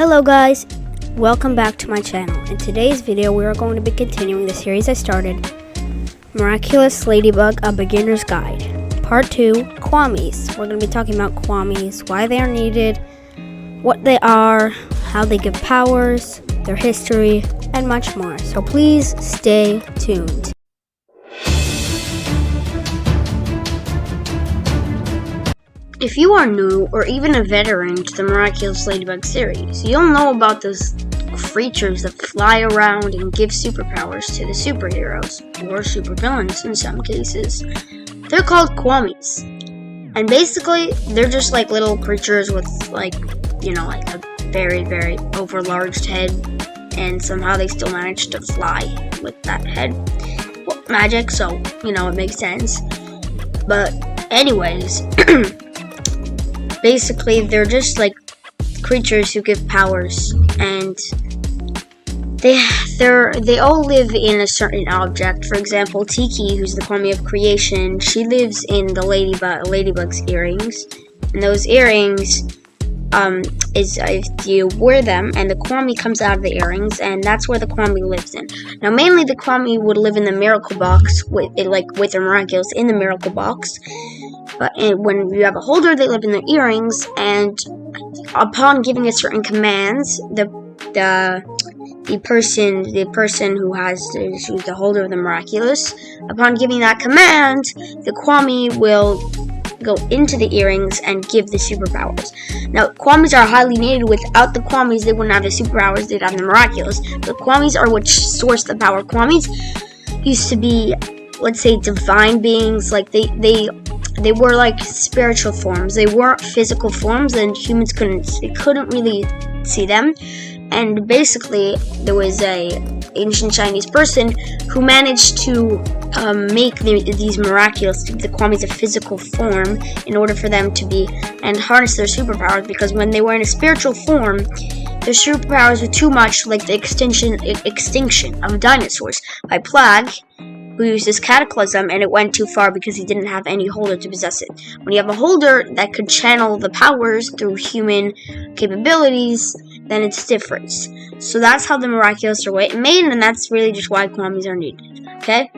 Hello guys, welcome back to my channel. In today's video we are going to be continuing the series I started, Miraculous, LadyBug, A Beginner's Guide. Part 2, Kwamis. We're going to be talking about Kwamis, why they are needed, what they are, how they give powers, their history, and much more. So please stay tuned. If you are new or even a veteran to the Miraculous LadyBug series, you'll know about those creatures that fly around and give superpowers to the superheroes, or supervillains in some cases. They're called Kwamis. And basically, they're just like little creatures with like a very, very overlarge head, and somehow they still manage to fly with that head. Well, magic, so, it makes sense. But anyways, basically, they're just like creatures who give powers, and they all live in a certain object. For example, Tiki, who's the Kwami of creation, she lives in the Ladybug's earrings, and those earrings is if you wear them, and the Kwami comes out of the earrings, and that's where the Kwami lives in. Now, mainly the Kwami would live in the Miracle Box with the Miraculous in the Miracle Box. But when you have a holder, they live in the earrings, and upon giving it certain commands, the person who who's the holder of the Miraculous, upon giving that command, the Kwami will go into the earrings and give the superpowers. Now, Kwamis are highly needed. Without the Kwamis, they wouldn't have the superpowers, they'd have the Miraculous. The Kwamis are what source the power. Kwamis used to be, let's say, divine beings. Like they were like spiritual forms. They weren't physical forms, and humans couldn't really see them. And basically, there was a ancient Chinese person who managed to make these Miraculous, the Kwamis, a physical form in order for them to be and harness their superpowers. Because when they were in a spiritual form, their superpowers were too much, like the extinction of dinosaurs by Plague, who used this cataclysm, and it went too far because he didn't have any holder to possess it. When you have a holder that could channel the powers through human capabilities, then it's different. So that's how the Miraculous are made, and that's really just why Kwamis are needed. Okay?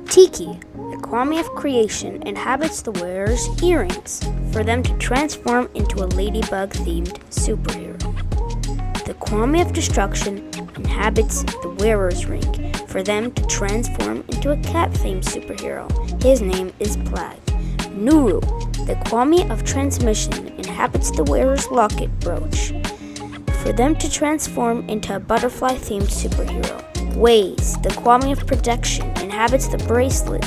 Tiki, the Kwami of creation, inhabits the wearer's earrings for them to transform into a Ladybug-themed superhero. The Kwami of destruction inhabits the wearer's ring for them to transform into a cat-themed superhero. His name is Plague. Nuru, the Kwami of transmission, inhabits the wearer's locket brooch for them to transform into a butterfly-themed superhero. Ways, the Kwami of protection, inhabits the bracelet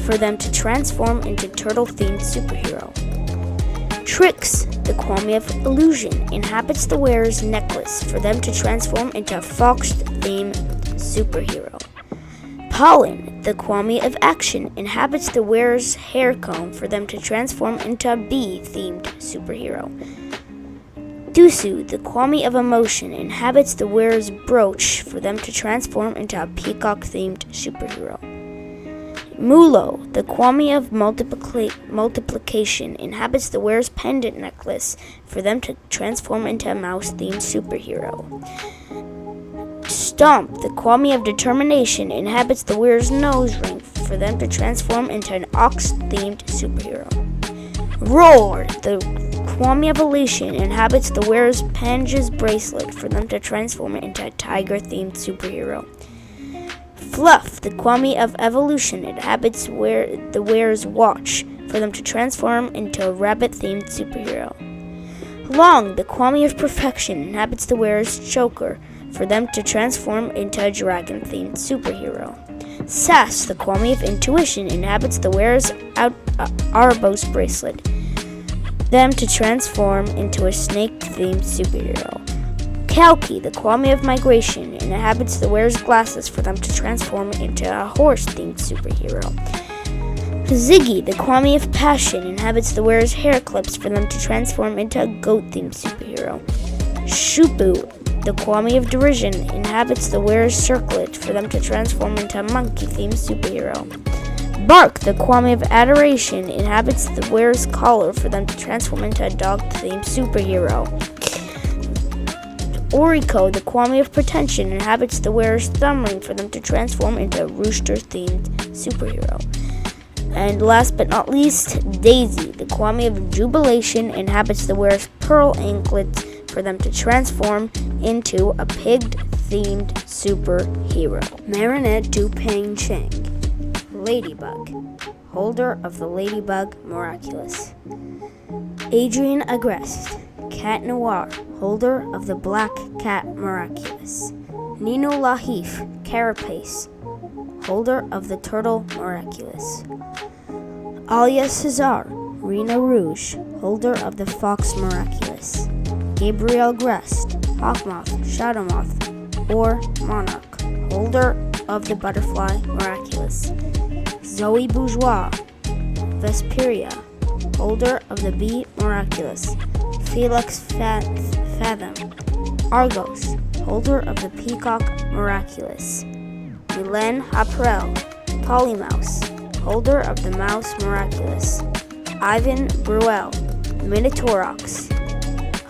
for them to transform into turtle-themed superhero. Tricks, the Kwami of illusion, inhabits the wearer's necklace for them to transform into a fox-themed superhero. Pollen, the Kwami of action, inhabits the wearer's hair comb for them to transform into a bee-themed superhero. Dusu, the Kwami of emotion, inhabits the wearer's brooch for them to transform into a peacock-themed superhero. Mulo, the Kwami of multiplication, inhabits the wearer's pendant necklace for them to transform into a mouse-themed superhero. Stomp, the Kwami of determination, inhabits the wearer's nose ring for them to transform into an ox-themed superhero. Roar, the Kwami of elation, inhabits the wearer's Pange's bracelet for them to transform into a tiger-themed superhero. Fluff, the Kwami of evolution, inhabits the wearer's watch for them to transform into a rabbit-themed superhero. Long, the Kwami of perfection, inhabits the wearer's choker for them to transform into a dragon-themed superhero. Sass, the Kwami of intuition, inhabits the wearer's Arbos bracelet, them to transform into a snake-themed superhero. Kalki, the Kwami of migration, inhabits the wearer's glasses for them to transform into a horse-themed superhero. Ziggy, the Kwami of passion, inhabits the wearer's hair clips for them to transform into a goat-themed superhero. Shupu, the Kwami of derision, inhabits the wearer's circlet for them to transform into a monkey-themed superhero. Bark, the Kwami of adoration, inhabits the wearer's collar for them to transform into a dog-themed superhero. Oriko, the Kwami of Pretension, inhabits the wearer's thumb ring for them to transform into a rooster-themed superhero. And last but not least, Daisy, the Kwami of Jubilation, inhabits the wearer's pearl anklets for them to transform into a pig-themed superhero. Marinette Dupang Cheng, LadyBug, holder of the LadyBug Miraculous. Adrian Agreste, Cat Noir, holder of the Black Cat Miraculous. Nino Lahif, Carapace, holder of the Turtle Miraculous. Alia Cesar, Rena Rouge, holder of the Fox Miraculous. Gabriel Grest, Hawkmoth, Shadowmoth, or Monarch, holder of the Butterfly Miraculous. Zoe Bourgeois, Vesperia, holder of the Bee Miraculous. Felix Fathom, Argos, holder of the Peacock Miraculous. Milen April, Polymouse, holder of the Mouse Miraculous. Ivan Bruel, Minotaurx,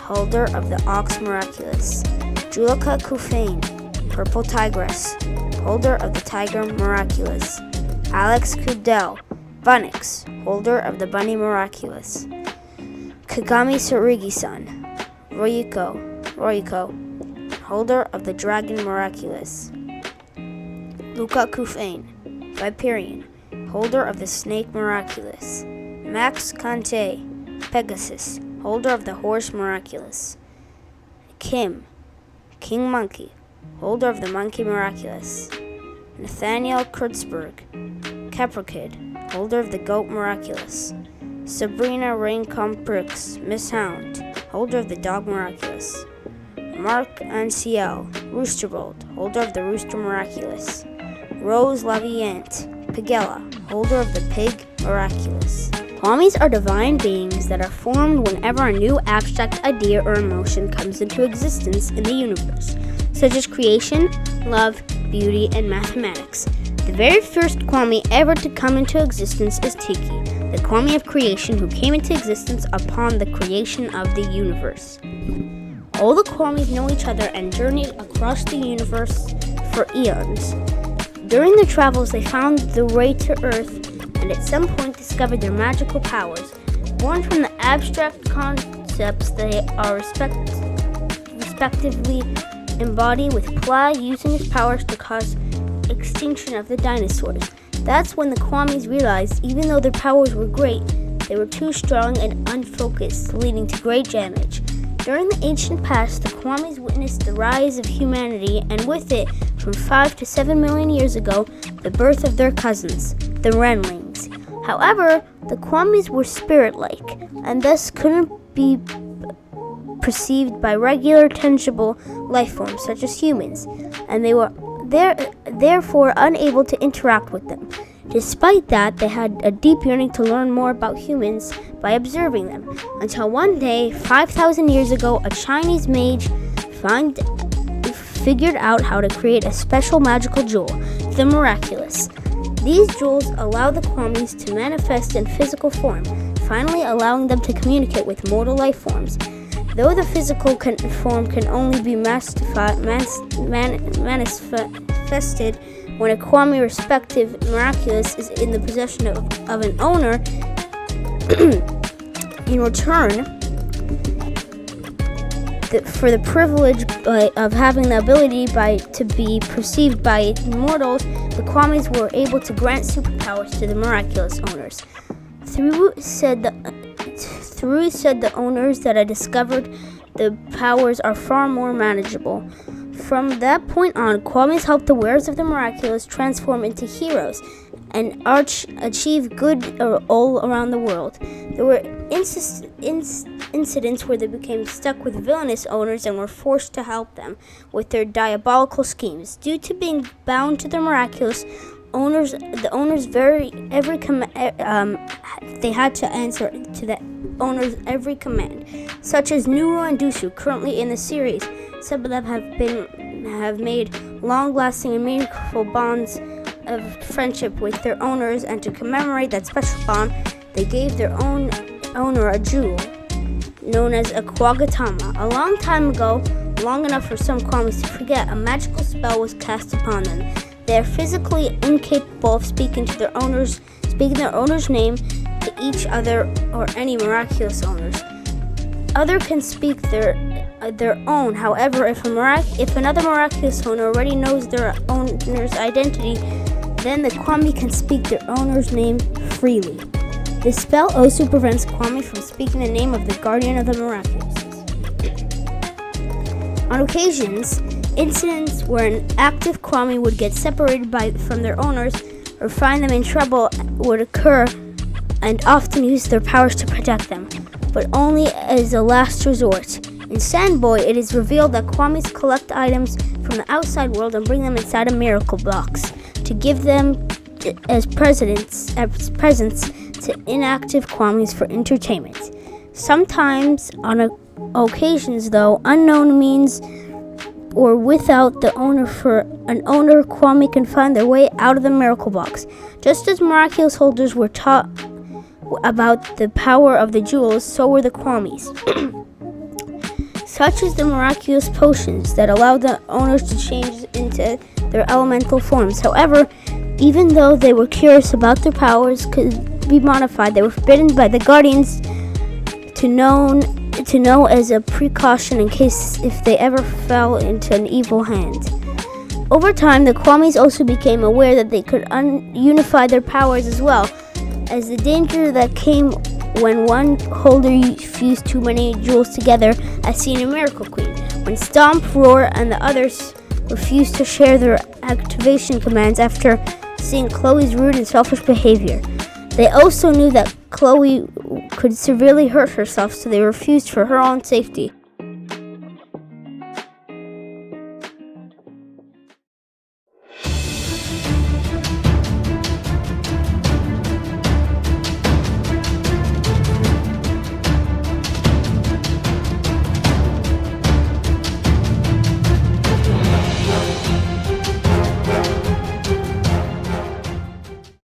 holder of the Ox Miraculous. Julika Kufane, Purple Tigress, holder of the Tiger Miraculous. Alex Kudel, Bunix, holder of the Bunny Miraculous. Kagami Sarigi-san, Royiko, holder of the Dragon Miraculous. Luca Kufane, Viperian, holder of the Snake Miraculous. Max Conte, Pegasus, holder of the Horse Miraculous. Kim, King Monkey, holder of the Monkey Miraculous. Nathaniel Kurtzberg, Capricid, holder of the Goat Miraculous. Sabrina Raincombrix, Miss Hound, holder of the Dog Miraculous. Mark Anciel, Roosterbold, holder of the Rooster Miraculous. Rose Laviant, Pagella, holder of the Pig Miraculous. Kwamis are divine beings that are formed whenever a new abstract idea or emotion comes into existence in the universe, such as creation, love, beauty, and mathematics. The very first Kwami ever to come into existence is Tiki, the Kwami of creation who came into existence upon the creation of the universe. All the Kwamis know each other and journeyed across the universe for eons. During their travels, they found the way to Earth and at some point discovered their magical powers. Born from the abstract concepts they are respectively embodied, with Pla using his powers to cause extinction of the dinosaurs. That's when the Kwamis realized even though their powers were great, they were too strong and unfocused, leading to great damage. During the ancient past, the Kwamis witnessed the rise of humanity, and with it, from 5 to 7 million years ago, the birth of their cousins, the Renlings. However, the Kwamis were spirit-like, and thus couldn't be perceived by regular, tangible life forms such as humans, and they were therefore unable to interact with them. Despite that, they had a deep yearning to learn more about humans by observing them, until one day, 5,000 years ago, a Chinese mage figured out how to create a special magical jewel, the Miraculous. These jewels allow the Kwamis to manifest in physical form, finally allowing them to communicate with mortal life forms. Though the physical form can only be manifested when a Kwami respective Miraculous is in the possession of an owner, in return for the privilege of having the ability to be perceived by mortals, the Kwamis were able to grant superpowers to the Miraculous owners. Through said the owners that I discovered the powers are far more manageable. From that point on, Kwamis helped the wearers of the Miraculous transform into heroes and achieve good all around the world. There were incidents where they became stuck with villainous owners and were forced to help them with their diabolical schemes. Due to being bound to the Miraculous, they had to answer to the owners' every command, such as Nuru and Dusu, currently in the series. Some of them have made long-lasting and meaningful bonds of friendship with their owners, and to commemorate that special bond, they gave their own owner a jewel known as a Kwagatama. A long time ago, long enough for some Kwamis to forget, a magical spell was cast upon them. They are physically incapable of speaking their owner's name to each other or any miraculous owners. Other can speak their own. However, if another miraculous owner already knows their owner's identity, then the Kwami can speak their owner's name freely. This spell also prevents Kwami from speaking the name of the guardian of the miraculous. On occasions, incidents where an active Kwami would get separated from their owners or find them in trouble would occur, and often use their powers to protect them, but only as a last resort. In Sandboy, it is revealed that Kwamis collect items from the outside world and bring them inside a miracle box to give them as presents to inactive Kwamis for entertainment. Sometimes, on occasions though, unknown means or without the owner, for an owner, Kwami can find their way out of the miracle box. Just as miraculous holders were taught about the power of the jewels, so were the Kwamis. Such as the miraculous potions that allow the owners to change into their elemental forms. However, even though they were curious about their powers could be modified, they were forbidden by the guardians to know as a precaution in case if they ever fell into an evil hand. Over time, the Kwamis also became aware that they could unify their powers as well, as the danger that came when one holder fused too many jewels together, as seen in Miracle Queen, when Stomp, Roar, and the others refused to share their activation commands after seeing Chloe's rude and selfish behavior. They also knew that Chloe could severely hurt herself, so they refused for her own safety.